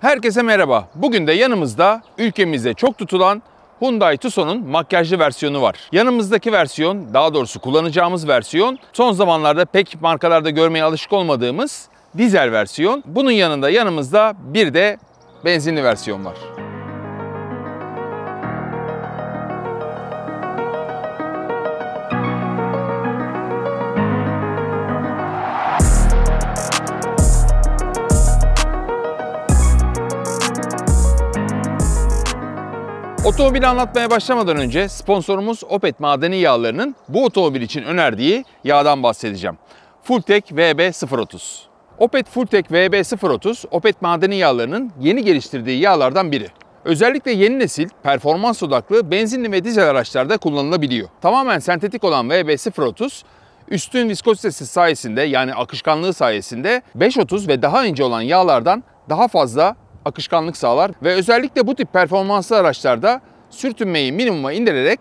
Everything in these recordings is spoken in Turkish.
Herkese merhaba. Bugün de yanımızda ülkemizde çok tutulan Hyundai Tucson'un makyajlı versiyonu var. Yanımızdaki versiyon, daha doğrusu kullanacağımız versiyon, son zamanlarda pek markalarda görmeye alışık olmadığımız dizel versiyon. Bunun yanımızda bir de benzinli versiyon var. Otomobili anlatmaya başlamadan önce sponsorumuz Opet Madeni Yağları'nın bu otomobil için önerdiği yağdan bahsedeceğim. Fulltech VB030. Opet Fulltech VB030, Opet Madeni Yağları'nın yeni geliştirdiği yağlardan biri. Özellikle yeni nesil performans odaklı benzinli ve dizel araçlarda kullanılabiliyor. Tamamen sentetik olan VB030, üstün viskozitesi sayesinde, yani akışkanlığı sayesinde 530 ve daha ince olan yağlardan daha fazla akışkanlık sağlar ve özellikle bu tip performanslı araçlarda sürtünmeyi minimuma indirerek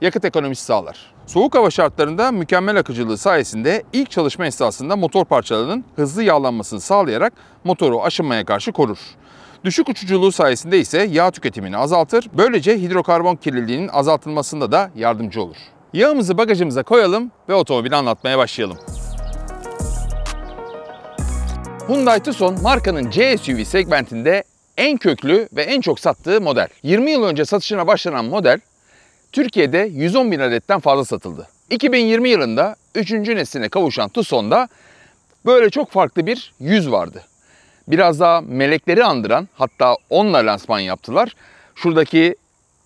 yakıt ekonomisi sağlar. Soğuk hava şartlarında mükemmel akıcılığı sayesinde ilk çalışma esnasında motor parçalarının hızlı yağlanmasını sağlayarak motoru aşınmaya karşı korur. Düşük uçuculuğu sayesinde ise yağ tüketimini azaltır, böylece hidrokarbon kirliliğinin azaltılmasında da yardımcı olur. Yağımızı bagajımıza koyalım ve otomobili anlatmaya başlayalım. Hyundai Tucson markanın C-SUV segmentinde en köklü ve en çok sattığı model. 20 yıl önce satışına başlanan model Türkiye'de 110 bin adetten fazla satıldı. 2020 yılında 3. nesline kavuşan Tucson'da böyle çok farklı bir yüz vardı. Biraz daha melekleri andıran, hatta onunla lansman yaptılar. Şuradaki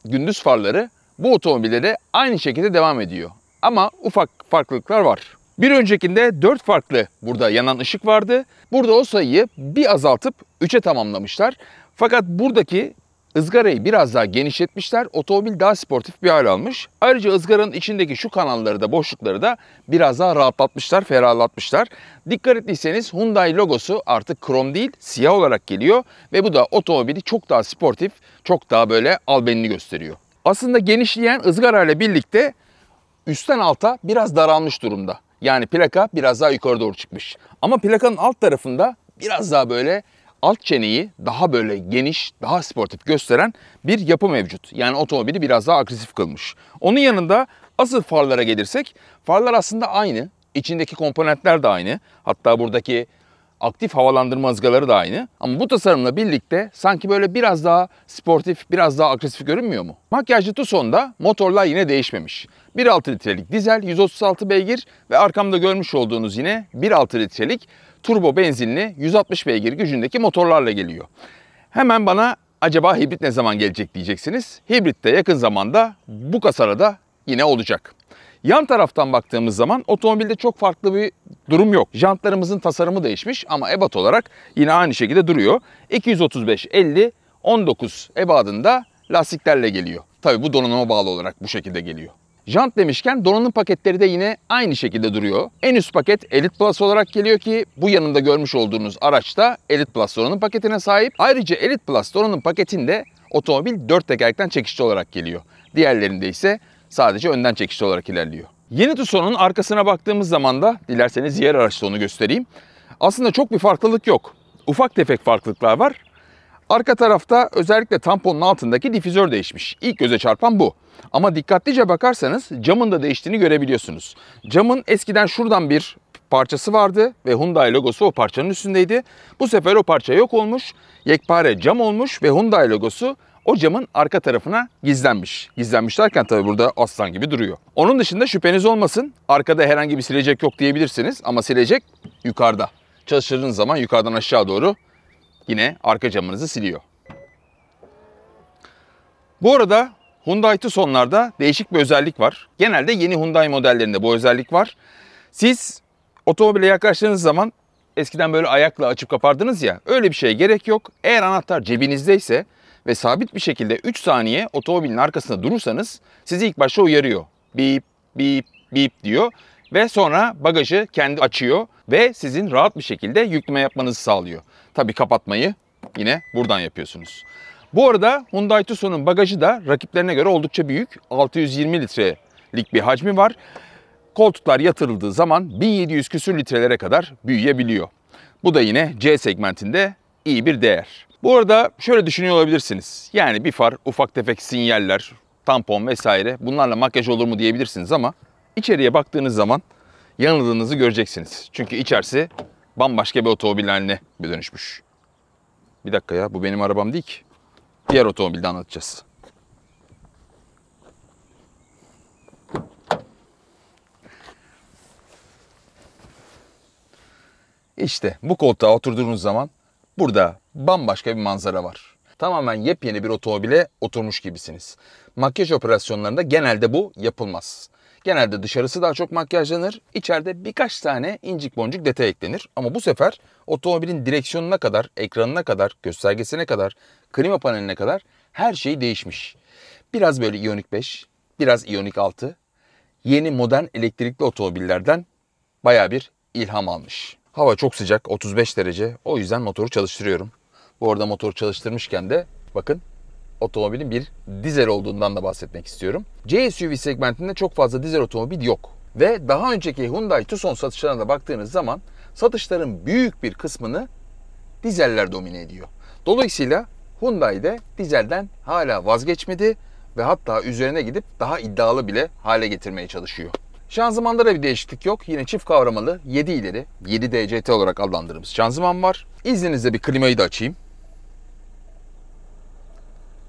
gündüz farları bu otomobile de aynı şekilde devam ediyor. Ama ufak farklılıklar var. Bir öncekinde 4 farklı burada yanan ışık vardı. Burada o sayıyı bir azaltıp 3'e tamamlamışlar. Fakat buradaki ızgarayı biraz daha genişletmişler. Otomobil daha sportif bir hal almış. Ayrıca ızgaranın içindeki şu kanalları da, boşlukları da biraz daha rahatlatmışlar, ferahlatmışlar. Dikkat ettiyseniz Hyundai logosu artık krom değil, siyah olarak geliyor. Ve bu da otomobili çok daha sportif, çok daha böyle albenili gösteriyor. Aslında genişleyen ızgarayla birlikte üstten alta biraz daralmış durumda. Yani plaka biraz daha yukarı doğru çıkmış. Ama plakanın alt tarafında biraz daha böyle alt çeneyi daha böyle geniş, daha sportif gösteren bir yapı mevcut. Yani otomobili biraz daha agresif kılmış. Onun yanında asıl farlara gelirsek, farlar aslında aynı. İçindeki komponentler de aynı. Hatta buradaki aktif havalandırma ızgaları da aynı. Ama bu tasarımla birlikte sanki böyle biraz daha sportif, biraz daha agresif görünmüyor mu? Makyajlı Tucson'da motorlar yine değişmemiş. 1.6 litrelik dizel 136 beygir ve arkamda görmüş olduğunuz yine 1.6 litrelik turbo benzinli 160 beygir gücündeki motorlarla geliyor. Hemen bana acaba hibrit ne zaman gelecek diyeceksiniz. Hibrit de yakın zamanda bu kasada yine olacak. Yan taraftan baktığımız zaman otomobilde çok farklı bir durum yok. Jantlarımızın tasarımı değişmiş ama ebat olarak yine aynı şekilde duruyor. 235-50-19 ebadında lastiklerle geliyor. Tabii bu donanıma bağlı olarak bu şekilde geliyor. Jant demişken donanım paketleri de yine aynı şekilde duruyor. En üst paket Elite Plus olarak geliyor ki bu yanında görmüş olduğunuz araçta Elite Plus donanım paketine sahip. Ayrıca Elite Plus donanım paketinde otomobil 4 tekerlekten çekişli olarak geliyor. Diğerlerinde ise sadece önden çekişli olarak ilerliyor. Yeni Tucson'un arkasına baktığımız zaman da dilerseniz diğer araçta onu göstereyim. Aslında çok bir farklılık yok. Ufak tefek farklılıklar var. Arka tarafta özellikle tamponun altındaki difüzör değişmiş. İlk göze çarpan bu. Ama dikkatlice bakarsanız camın da değiştiğini görebiliyorsunuz. Camın eskiden şuradan bir parçası vardı ve Hyundai logosu o parçanın üstündeydi. Bu sefer o parça yok olmuş, yekpare cam olmuş ve Hyundai logosu o camın arka tarafına gizlenmiş. Gizlenmiş derken tabii burada aslan gibi duruyor. Onun dışında şüpheniz olmasın, arkada herhangi bir silecek yok diyebilirsiniz ama silecek yukarıda. Çalıştırdığınız zaman yukarıdan aşağı doğru yine arka camınızı siliyor. Bu arada Hyundai Tucson'larda değişik bir özellik var. Genelde yeni Hyundai modellerinde bu özellik var. Siz otomobile yaklaştığınız zaman eskiden böyle ayakla açıp kapardınız ya, öyle bir şeye gerek yok. Eğer anahtar cebinizdeyse ve sabit bir şekilde 3 saniye otomobilin arkasında durursanız sizi ilk başta uyarıyor. Bip bip bip diyor ve sonra bagajı kendi açıyor ve sizin rahat bir şekilde yükleme yapmanızı sağlıyor. Tabii kapatmayı yine buradan yapıyorsunuz. Bu arada Hyundai Tucson'un bagajı da rakiplerine göre oldukça büyük. 620 litrelik bir hacmi var. Koltuklar yatırıldığı zaman 1700 küsür litrelere kadar büyüyebiliyor. Bu da yine C segmentinde iyi bir değer. Bu arada şöyle düşünüyor olabilirsiniz. Yani bir far, ufak tefek sinyaller, tampon vesaire bunlarla makyaj olur mu diyebilirsiniz ama içeriye baktığınız zaman yanıldığınızı göreceksiniz. Çünkü içerisi bambaşka bir otomobil haline dönüşmüş. Bir dakika ya, bu benim arabam değil ki. Diğer otomobilde anlatacağız. İşte bu koltuğa oturduğunuz zaman burada bambaşka bir manzara var. Tamamen yepyeni bir otomobile oturmuş gibisiniz. Makyaj operasyonlarında genelde bu yapılmaz. Genelde dışarısı daha çok makyajlanır, içeride birkaç tane incik boncuk detay eklenir. Ama bu sefer otomobilin direksiyonuna kadar, ekranına kadar, göstergesine kadar, klima paneline kadar her şey değişmiş. Biraz böyle Ioniq 5, biraz Ioniq 6, yeni modern elektrikli otomobillerden bayağı bir ilham almış. Hava çok sıcak, 35 derece. O yüzden motoru çalıştırıyorum. Bu arada motoru çalıştırmışken de bakın otomobilin bir dizel olduğundan da bahsetmek istiyorum. C-SUV segmentinde çok fazla dizel otomobil yok. Ve daha önceki Hyundai Tucson satışlarına da baktığınız zaman satışların büyük bir kısmını dizeller domine ediyor. Dolayısıyla Hyundai de dizelden hala vazgeçmedi ve hatta üzerine gidip daha iddialı bile hale getirmeye çalışıyor. Şanzımanda da bir değişiklik yok. Yine çift kavramalı 7 ileri, 7 DCT olarak adlandırdığımız şanzıman var. İzninizle bir klimayı da açayım.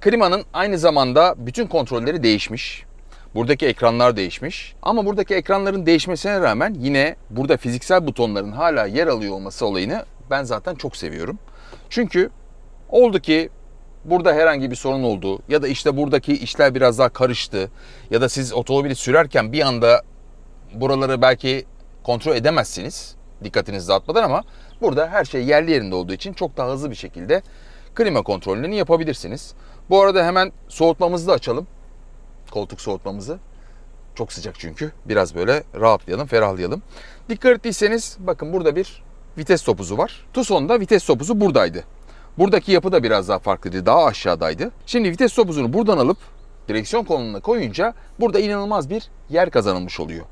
Klimanın aynı zamanda bütün kontrolleri değişmiş. Buradaki ekranlar değişmiş. Ama buradaki ekranların değişmesine rağmen yine burada fiziksel butonların hala yer alıyor olması olayını ben zaten çok seviyorum. Çünkü oldu ki burada herhangi bir sorun oldu ya da işte buradaki işler biraz daha karıştı ya da siz otomobili sürerken bir anda buraları belki kontrol edemezsiniz dikkatinizi dağıtmadan ama burada her şey yerli yerinde olduğu için çok daha hızlı bir şekilde klima kontrollerini yapabilirsiniz. Bu arada hemen soğutmamızı da açalım. Koltuk soğutmamızı. Çok sıcak çünkü. Biraz böyle rahatlayalım, ferahlayalım. Dikkat ettiyseniz bakın burada bir vites topuzu var. Tucson'da vites topuzu buradaydı. Buradaki yapı da biraz daha farklıydı. Daha aşağıdaydı. Şimdi vites topuzunu buradan alıp direksiyon koluna koyunca burada inanılmaz bir yer kazanılmış oluyor.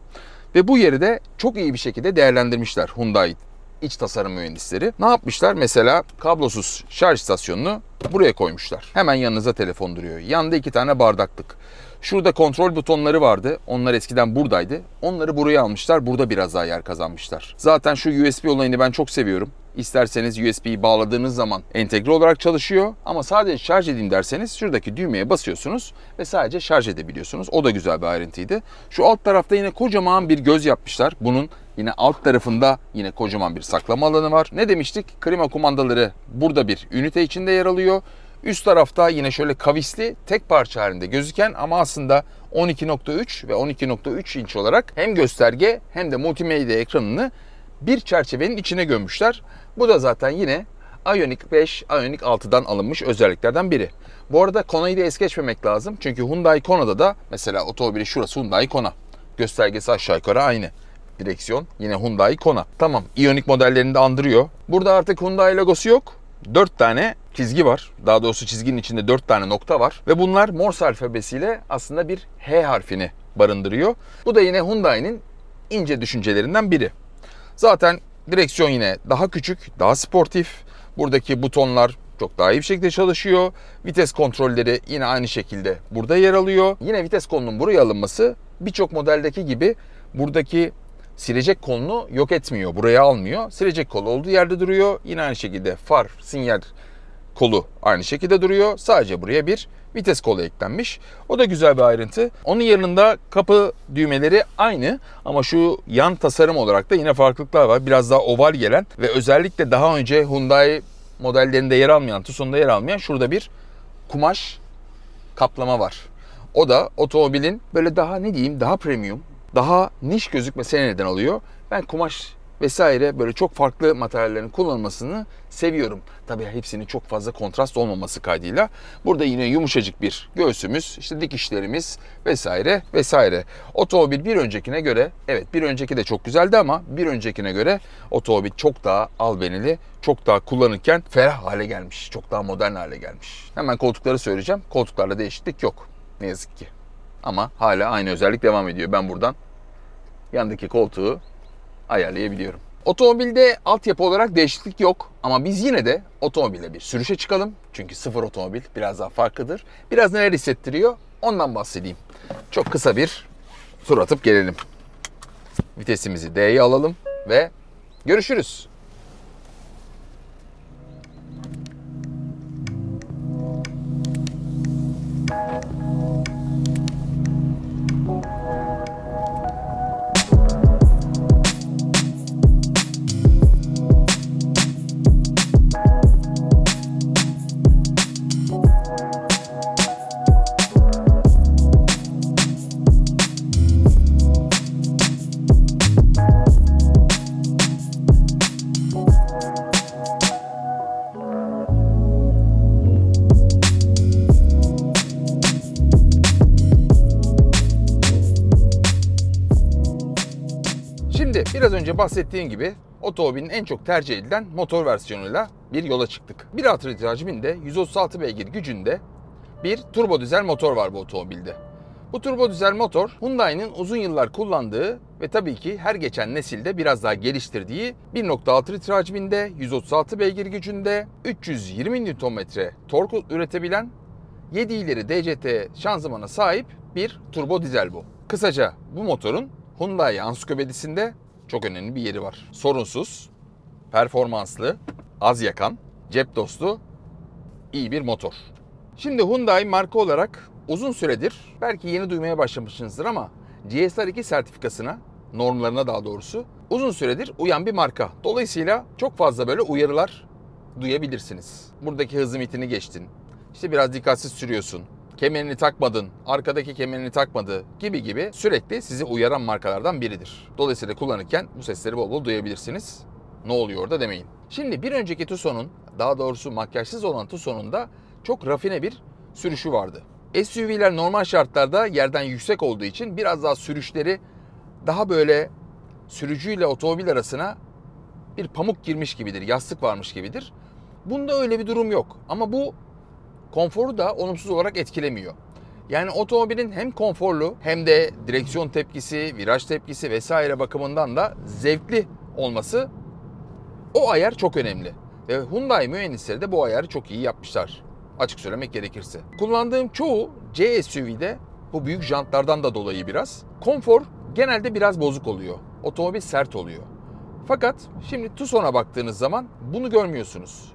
Ve bu yeri de çok iyi bir şekilde değerlendirmişler Hyundai iç tasarım mühendisleri. Ne yapmışlar? Mesela kablosuz şarj istasyonunu buraya koymuşlar. Hemen yanınıza telefon duruyor. Yanında 2 tane bardaklık. Şurada kontrol butonları vardı. Onlar eskiden buradaydı. Onları buraya almışlar. Burada biraz daha yer kazanmışlar. Zaten şu USB olayını ben çok seviyorum. İsterseniz USB'yi bağladığınız zaman entegre olarak çalışıyor. Ama sadece şarj edeyim derseniz şuradaki düğmeye basıyorsunuz ve sadece şarj edebiliyorsunuz. O da güzel bir ayrıntıydı. Şu alt tarafta yine kocaman bir göz yapmışlar. Bunun yine alt tarafında yine kocaman bir saklama alanı var. Ne demiştik? Klima kumandaları burada bir ünite içinde yer alıyor. Üst tarafta yine şöyle kavisli tek parça halinde gözüken ama aslında 12.3 ve 12.3 inç olarak hem gösterge hem de multimedya ekranını bir çerçevenin içine gömmüşler. Bu da zaten yine Ioniq 5, Ioniq 6'dan alınmış özelliklerden biri. Bu arada Kona'yı da es geçmemek lazım. Çünkü Hyundai Kona'da da mesela otomobili şurası Hyundai Kona. Göstergesi aşağı yukarı aynı. Direksiyon yine Hyundai Kona. Tamam, Ioniq modellerini de andırıyor. Burada artık Hyundai logosu yok. 4 tane çizgi var. Daha doğrusu çizginin içinde 4 tane nokta var. Ve bunlar Morse alfabesiyle aslında bir H harfini barındırıyor. Bu da yine Hyundai'nin ince düşüncelerinden biri. Zaten direksiyon yine daha küçük, daha sportif. Buradaki butonlar çok daha iyi bir şekilde çalışıyor. Vites kontrolleri yine aynı şekilde burada yer alıyor. Yine vites kolunun buraya alınması birçok modeldeki gibi buradaki silecek kolunu yok etmiyor, buraya almıyor. Silecek kolu olduğu yerde duruyor. Yine aynı şekilde far, sinyal kolu aynı şekilde duruyor. Sadece buraya bir vites kolu eklenmiş. O da güzel bir ayrıntı. Onun yanında kapı düğmeleri aynı ama şu yan tasarım olarak da yine farklılıklar var. Biraz daha oval gelen ve özellikle daha önce Hyundai modellerinde yer almayan, Tucson'da yer almayan şurada bir kumaş kaplama var. O da otomobilin böyle daha ne diyeyim, daha premium, daha niş gözükmesine neden oluyor. Ben kumaş vesaire böyle çok farklı materyallerin kullanılmasını seviyorum. Tabii hepsinin çok fazla kontrast olmaması kaydıyla. Burada yine yumuşacık bir göğsümüz, işte dikişlerimiz vesaire vesaire. Otomobil bir öncekine göre, evet bir önceki de çok güzeldi ama bir öncekine göre otomobil çok daha albenili, çok daha kullanırken ferah hale gelmiş. Çok daha modern hale gelmiş. Hemen koltukları söyleyeceğim. Koltuklarda değişiklik yok. Ne yazık ki. Ama hala aynı özellik devam ediyor. Ben buradan yandaki koltuğu ayarlayabiliyorum. Otomobilde altyapı olarak değişiklik yok ama biz yine de otomobile bir sürüşe çıkalım. Çünkü sıfır otomobil biraz daha farklıdır. Biraz neler hissettiriyor ondan bahsedeyim. Çok kısa bir tur atıp gelelim. Vitesimizi D'ye alalım ve görüşürüz. Şimdi biraz önce bahsettiğim gibi otomobilin en çok tercih edilen motor versiyonuyla bir yola çıktık. 1.6 litre hacminde 136 beygir gücünde bir turbo dizel motor var bu otomobilde. Bu turbo dizel motor Hyundai'nin uzun yıllar kullandığı ve tabii ki her geçen nesilde biraz daha geliştirdiği 1.6 litre hacminde 136 beygir gücünde 320 Nm tork üretebilen 7 ileri DCT şanzımana sahip bir turbo dizel bu. Kısaca bu motorun Hyundai ansiklopedisinde çok önemli bir yeri var. Sorunsuz, performanslı, az yakan, cep dostu, iyi bir motor. Şimdi Hyundai marka olarak uzun süredir, belki yeni duymaya başlamışsınızdır ama GSR2 sertifikasına, normlarına daha doğrusu uzun süredir uyan bir marka. Dolayısıyla çok fazla böyle uyarılar duyabilirsiniz. Buradaki hız limitini geçtin, İşte biraz dikkatsiz sürüyorsun, kemerini takmadın, arkadaki kemerini takmadı gibi sürekli sizi uyaran markalardan biridir. Dolayısıyla kullanırken bu sesleri bol bol duyabilirsiniz. Ne oluyor orada demeyin. Şimdi bir önceki Tucson'un, daha doğrusu makyajsız olan Tucson'un da çok rafine bir sürüşü vardı. SUV'ler normal şartlarda yerden yüksek olduğu için biraz daha sürüşleri daha böyle sürücüyle otomobil arasına bir pamuk girmiş gibidir, yastık varmış gibidir. Bunda öyle bir durum yok ama bu konforu da olumsuz olarak etkilemiyor. Yani otomobilin hem konforlu hem de direksiyon tepkisi, viraj tepkisi vesaire bakımından da zevkli olması, o ayar çok önemli. Ve Hyundai mühendisleri de bu ayarı çok iyi yapmışlar. Açık söylemek gerekirse. Kullandığım çoğu C SUV'de bu büyük jantlardan da dolayı biraz konfor genelde biraz bozuk oluyor. Otomobil sert oluyor. Fakat şimdi Tucson'a baktığınız zaman bunu görmüyorsunuz.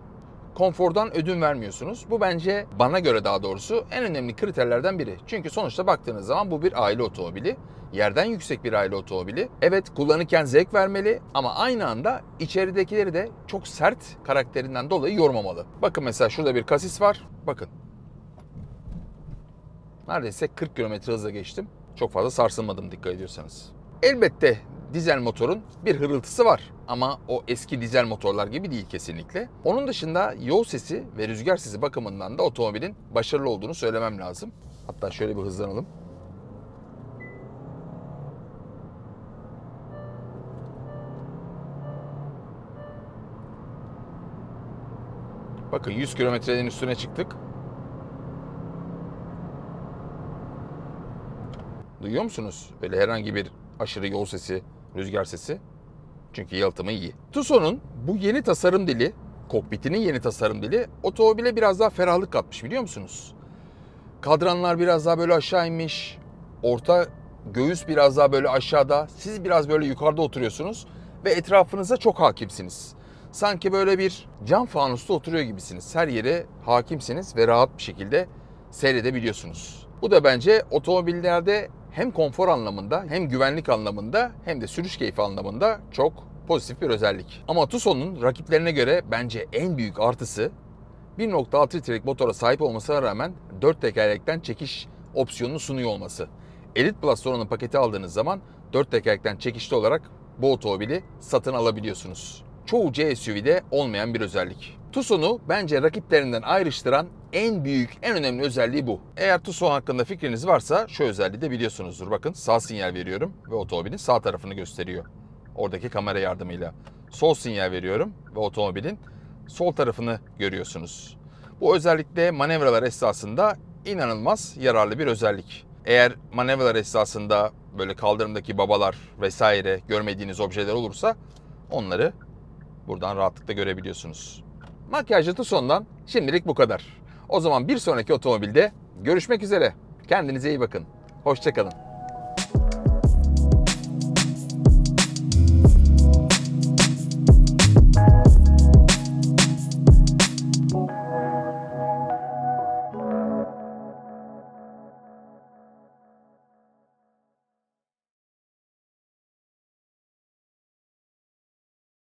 Konfordan ödün vermiyorsunuz. Bu bence, bana göre daha doğrusu, en önemli kriterlerden biri. Çünkü sonuçta baktığınız zaman bu bir aile otomobili. Yerden yüksek bir aile otomobili. Evet, kullanırken zevk vermeli ama aynı anda içeridekileri de çok sert karakterinden dolayı yormamalı. Bakın mesela şurada bir kasis var. Bakın. Neredeyse 40 km hızla geçtim. Çok fazla sarsılmadım dikkat ediyorsanız. Elbette dizel motorun bir hırıltısı var ama o eski dizel motorlar gibi değil kesinlikle. Onun dışında yol sesi ve rüzgar sesi bakımından da otomobilin başarılı olduğunu söylemem lazım. Hatta şöyle bir hızlanalım. Bakın 100 kilometrenin üstüne çıktık. Duyuyor musunuz? Böyle herhangi bir aşırı yol sesi, rüzgar sesi. Çünkü yalıtımı iyi. Tucson'un bu yeni tasarım dili, kokpitinin yeni tasarım dili otomobile biraz daha ferahlık katmış, biliyor musunuz? Kadranlar biraz daha böyle aşağı inmiş. Orta göğüs biraz daha böyle aşağıda. Siz biraz böyle yukarıda oturuyorsunuz ve etrafınıza çok hakimsiniz. Sanki böyle bir cam fanusta oturuyor gibisiniz. Her yere hakimsiniz ve rahat bir şekilde seyredebiliyorsunuz. Bu da bence otomobillerde hem konfor anlamında hem güvenlik anlamında hem de sürüş keyfi anlamında çok pozitif bir özellik. Ama Tucson'un rakiplerine göre bence en büyük artısı 1.6 litrelik motora sahip olmasına rağmen 4 tekerlekten çekiş opsiyonunu sunuyor olması. Elite Plus donanım paketi aldığınız zaman 4 tekerlekten çekişli olarak bu otomobili satın alabiliyorsunuz. Çoğu C SUV'de olmayan bir özellik. Tucson'u bence rakiplerinden ayrıştıran en büyük, en önemli özelliği bu. Eğer Tucson hakkında fikriniz varsa şu özelliği de biliyorsunuzdur. Bakın, sağ sinyal veriyorum ve otomobilin sağ tarafını gösteriyor. Oradaki kamera yardımıyla. Sol sinyal veriyorum ve otomobilin sol tarafını görüyorsunuz. Bu özellikle manevralar esnasında inanılmaz yararlı bir özellik. Eğer manevralar esnasında böyle kaldırımdaki babalar vesaire görmediğiniz objeler olursa onları buradan rahatlıkla görebiliyorsunuz. Makyajlı Tucson'dan şimdilik bu kadar. O zaman bir sonraki otomobilde görüşmek üzere. Kendinize iyi bakın. Hoşça kalın.